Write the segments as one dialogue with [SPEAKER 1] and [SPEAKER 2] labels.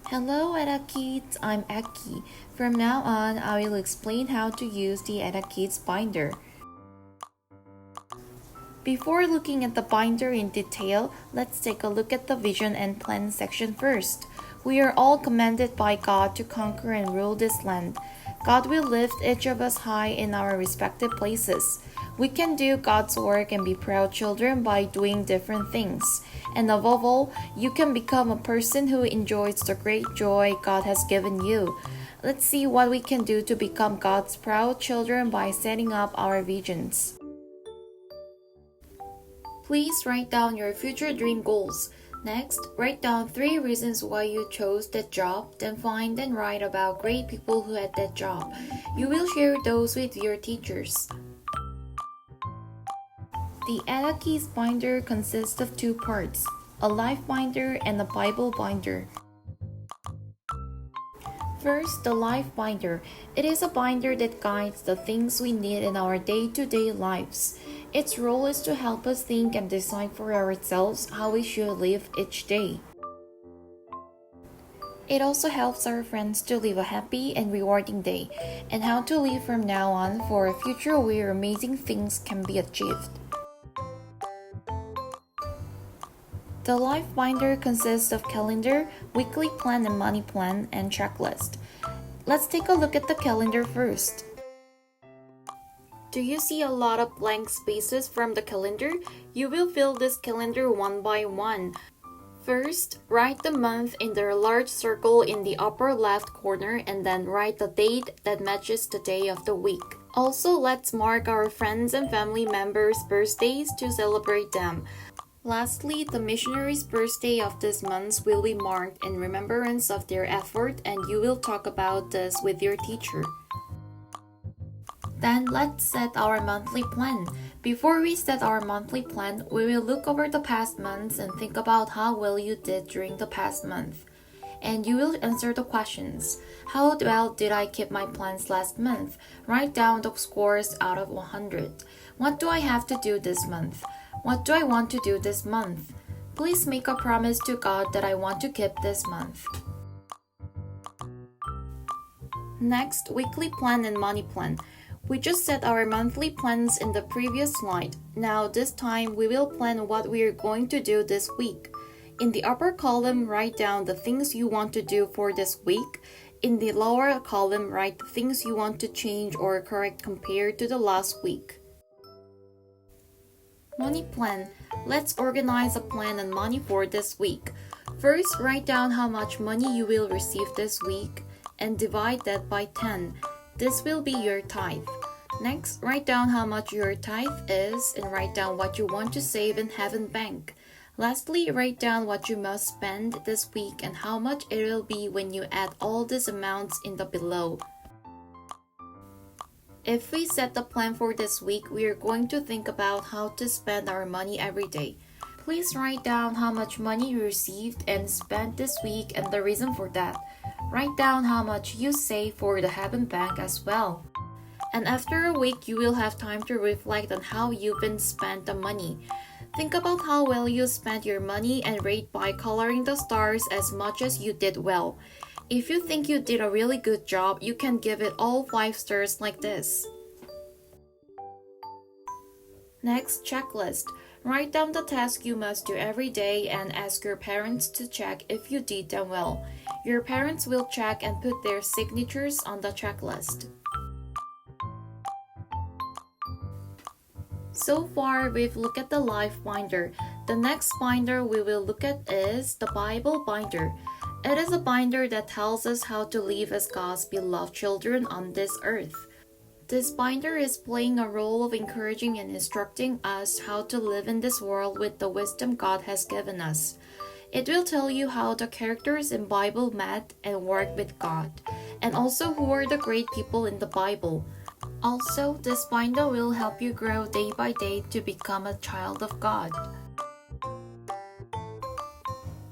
[SPEAKER 1] Hello EDA Kids, I'm Aki. From now on, I will explain how to use the EDA KIDS Binder. Before looking at the binder in detail, let's take a look at the vision and plan section first. We are all commanded by God to conquer and rule this land. God will lift each of us high in our respective places. We can do God's work and be proud children by doing different things. And above all, you can become a person who enjoys the great joy God has given you. Let's see what we can do to become God's proud children by setting up our visions. Please write down your future dream goals. Next, write down 3 reasons why you chose that job, then find and write about great people who had that job. You will share those with your teachers. The EDA KIDS Binder consists of 2 parts, a life binder and a Bible binder. First, the life binder. It is a binder that guides the things we need in our day-to-day lives. Its role is to help us think and decide for ourselves how we should live each day. It also helps our friends to live a happy and rewarding day, and how to live from now on for a future where amazing things can be achieved. The life binder consists of calendar, weekly plan and money plan, and checklist. Let's take a look at the calendar first. Do you see a lot of blank spaces from the calendar? You will fill this calendar one by one. First, write the month in the large circle in the upper left corner and then write the date that matches the day of the week. Also, let's mark our friends and family members' birthdays to celebrate them. Lastly, the missionaries' birthday of this month will be marked in remembrance of their effort, and you will talk about this with your teacher. Then let's set our monthly plan. Before we set our monthly plan, we will look over the past months and think about how well you did during the past month. And you will answer the questions. How well did I keep my plans last month? Write down the scores out of 100. What do I have to do this month? What do I want to do this month? Please make a promise to God that I want to keep this month. Next, weekly plan and money plan. We just set our monthly plans in the previous slide. Now this time we will plan what we are going to do this week. In the upper column, write down the things you want to do for this week. In the lower column, write the things you want to change or correct compared to the last week. Money plan. Let's organize a plan on money for this week. First, write down how much money you will receive this week and divide that by 10. This will be your tithe. Next, write down how much your tithe is and write down what you want to save and have in bank. Lastly, write down what you must spend this week and how much it will be when you add all these amounts in the below. If we set the plan for this week, we are going to think about how to spend our money every day. Please write down how much money you received and spent this week and the reason for that. Write down how much you save for the Heaven Bank as well. And after a week, you will have time to reflect on how you've been spent the money. Think about how well you spent your money and rate by coloring the stars as much as you did well. If you think you did a really good job, you can give it all 5 stars like this. Next, checklist. Write down the tasks you must do every day and ask your parents to check if you did them well. Your parents will check and put their signatures on the checklist. So far, we've looked at the life binder. The next binder we will look at is the Bible binder. It is a binder that tells us how to live as God's beloved children on this earth. This binder is playing a role of encouraging and instructing us how to live in this world with the wisdom God has given us. It will tell you how the characters in Bible met and worked with God, and also who are the great people in the Bible. Also, this binder will help you grow day by day to become a child of God.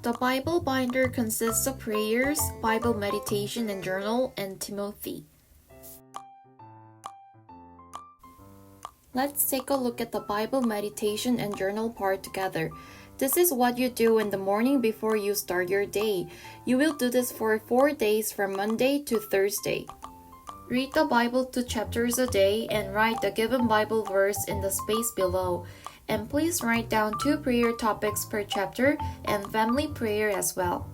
[SPEAKER 1] The Bible binder consists of prayers, Bible meditation and journal, and Timothy. Let's take a look at the Bible meditation and journal part together. This is what you do in the morning before you start your day. You will do this for 4 days from Monday to Thursday. Read the Bible 2 chapters a day and write the given Bible verse in the space below. And please write down 2 prayer topics per chapter and family prayer as well.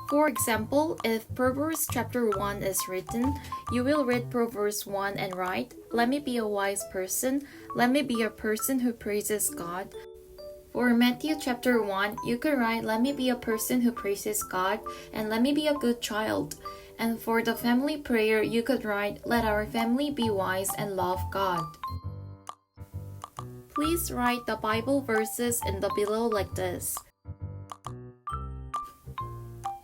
[SPEAKER 1] For example, if Proverbs chapter 1 is written, you will read Proverbs 1 and write, "Let me be a wise person, let me be a person who praises God." For Matthew chapter 1, you could write, "Let me be a person who praises God, and let me be a good child." And for the family prayer, you could write, "Let our family be wise and love God." Please write the Bible verses in the below like this.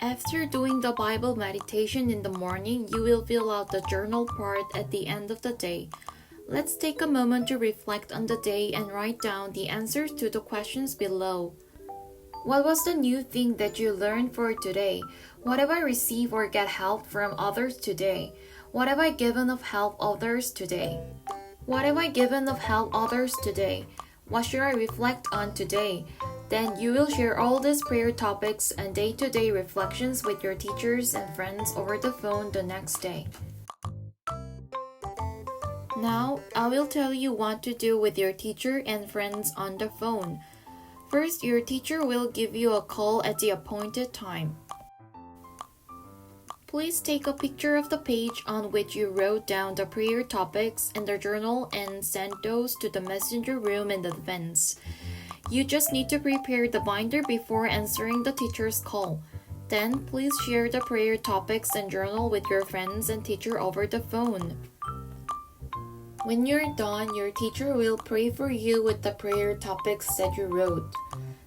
[SPEAKER 1] After doing the Bible meditation in the morning, you will fill out the journal part at the end of the day. Let's take a moment to reflect on the day and write down the answers to the questions below. What was the new thing that you learned for today? What have I received or get help from others today? What have I given of help others today? What have I given of help others today? What should I reflect on today? Then you will share all these prayer topics and day-to-day reflections with your teachers and friends over the phone the next day. Now, I will tell you what to do with your teacher and friends on the phone. First, your teacher will give you a call at the appointed time. Please take a picture of the page on which you wrote down the prayer topics in the journal and send those to the messenger room in advance. You just need to prepare the binder before answering the teacher's call. Then, please share the prayer topics and journal with your friends and teacher over the phone. When you're done, your teacher will pray for you with the prayer topics that you wrote.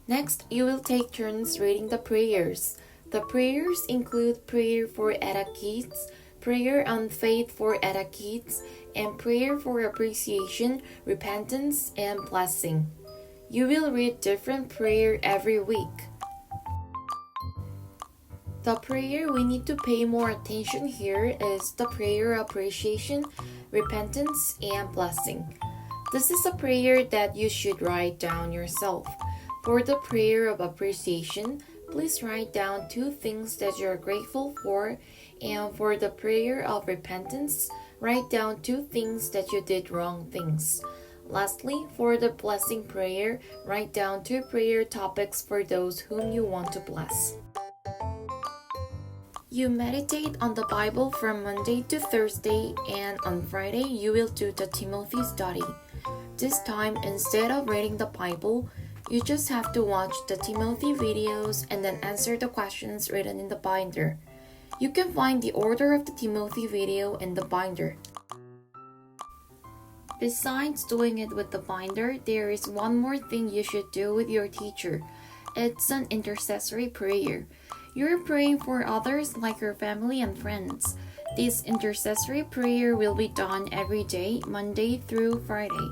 [SPEAKER 1] Next, you will take turns reading the prayers. The prayers include prayer for EDA KIDS, prayer on faith for EDA KIDS, and prayer for appreciation, repentance, and blessing. You will read different prayer every week. The prayer we need to pay more attention here is the prayer of appreciation, repentance, and blessing. This is a prayer that you should write down yourself. For the prayer of appreciation, please write down 2 things that you're grateful for, and for the prayer of repentance, write down 2 things that you did wrong things. Lastly, for the blessing prayer, write down 2 prayer topics for those whom you want to bless. You meditate on the Bible from Monday to Thursday, and on Friday you will do the Timothy study. This time, instead of reading the Bible, you just have to watch the Timothy videos and then answer the questions written in the binder. You can find the order of the Timothy video in the binder. Besides doing it with the binder, there is one more thing you should do with your teacher. It's an intercessory prayer. You're praying for others like your family and friends. This intercessory prayer will be done every day, Monday through Friday.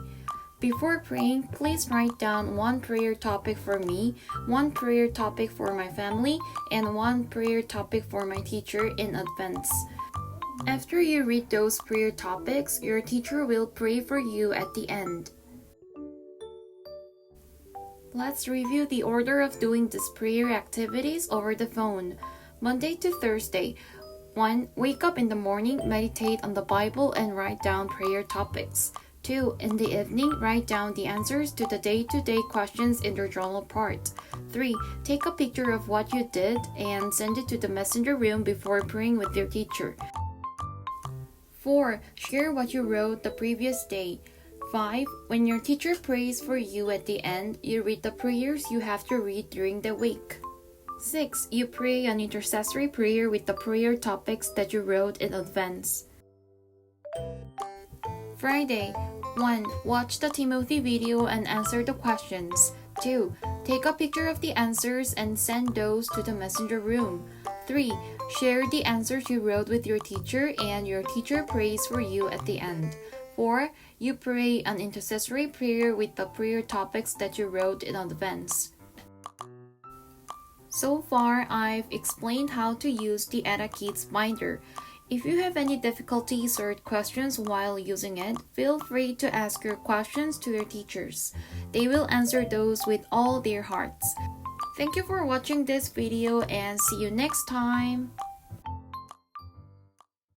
[SPEAKER 1] Before praying, please write down 1 prayer topic for me, 1 prayer topic for my family, and 1 prayer topic for my teacher in advance. After you read those prayer topics, your teacher will pray for you at the end. Let's review the order of doing these prayer activities over the phone. Monday to Thursday. 1. Wake up in the morning, meditate on the Bible, and write down prayer topics. 2. In the evening, write down the answers to the day-to-day questions in the journal part. 3. Take a picture of what you did and send it to the messenger room before praying with your teacher. 4. Share what you wrote the previous day. 5. When your teacher prays for you at the end, you read the prayers you have to read during the week. 6. You pray an intercessory prayer with the prayer topics that you wrote in advance. Friday. 1. Watch the Timothy video and answer the questions. 2. Take a picture of the answers and send those to the messenger room. 3. Share the answers you wrote with your teacher and your teacher prays for you at the end. 4. You pray an intercessory prayer with the prayer topics that you wrote in advance. So far, I've explained how to use the EDA KIDS Binder. If you have any difficulties or questions while using it, feel free to ask your questions to your teachers. They will answer those with all their hearts. Thank you for watching this video and see you next time.